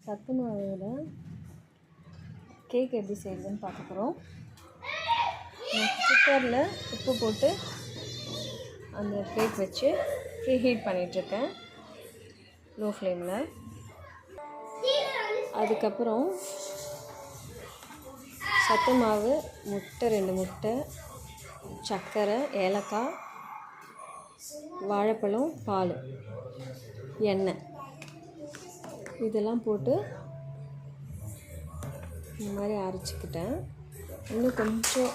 சத்து மாவில் கேக் எப்படி செய்யுதுன்னு பார்க்க போகிறோம். குக்கரில் உப்பு போட்டு அந்த கேக் வச்சு ப்ரீ ஹீட் பண்ணிகிட்ருக்கேன் லோ ஃப்ளேமில். அதுக்கப்புறம் சத்து மாவு, முட்டை 2 முட்டை, சர்க்கரை, ஏலக்காய், வாழைப்பழம், பால், எண்ணெய் இதெல்லாம் போட்டு இந்த மாதிரி அரைச்சிக்கிட்டேன். இன்னும் கொஞ்சம்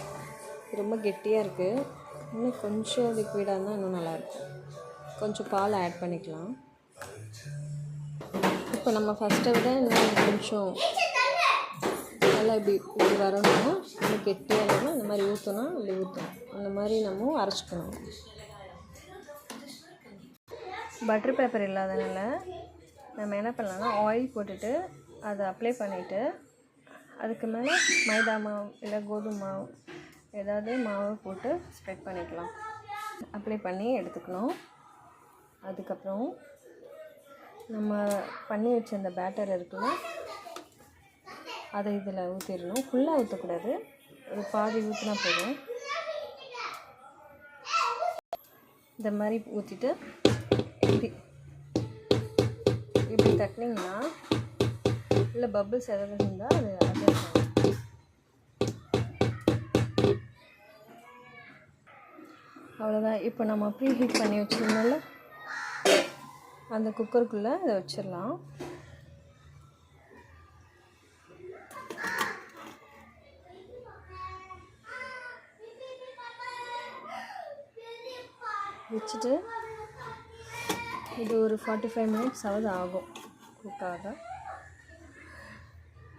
ரொம்ப கெட்டியாக இருக்குது, இன்னும் கொஞ்சம் லிக்விடாக இருந்தால் இன்னும் நல்லாயிருக்கும். கொஞ்சம் பால் ஆட் பண்ணிக்கலாம். இப்போ நம்ம ஃபஸ்ட்டை விட இன்னும் கொஞ்சம் நல்லா இப்படி வரணும். இன்னும் கெட்டியாக இல்லாமல் இந்த மாதிரி ஊற்றினா இப்படி ஊற்றணும். அந்த மாதிரி நம்ம அரைச்சிக்கணும். பட்டர் பேப்பர் இல்லாதனால நம்ம என்ன பண்ணலாம்னா ஆயில் போட்டுட்டு அதை அப்ளை பண்ணிவிட்டு அதுக்கு மேலே மைதா மாவு இல்லை கோதுமை மாவு ஏதாவது மாவு போட்டு ஸ்ப்ரெட் பண்ணிக்கலாம். அப்ளை பண்ணி எடுத்துக்கணும். அதுக்கப்புறம் நம்ம பண்ணி வச்ச அந்த பேட்டர் இருக்குல்ல, அதை இதில் ஊற்றிடணும். ஃபுல்லாக ஊற்றக்கூடாது, ஒரு பாதி ஊற்றினா போதும். இந்த மாதிரி ஊற்றிட்டு இப்படி தட்டினீங்கன்னா இல்லை பபிள்ஸ் எதாவது இருந்தால் அது அட்ஜஸ்ட் ஆகும். அவ்வளோதான். இப்போ நம்ம ப்ரீ ஹீட் பண்ணி வச்சுருந்தோம்ல, அந்த குக்கருக்குள்ளே இதை வச்சிடலாம். வச்சுட்டு இது ஒரு 45 மினிட்ஸ் ஆகும் குக்காக.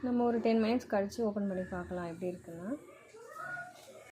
நம்ம ஒரு 10 மினிட்ஸ் கழித்து ஓப்பன் பண்ணி பார்க்கலாம் எப்படி இருக்குன்னு.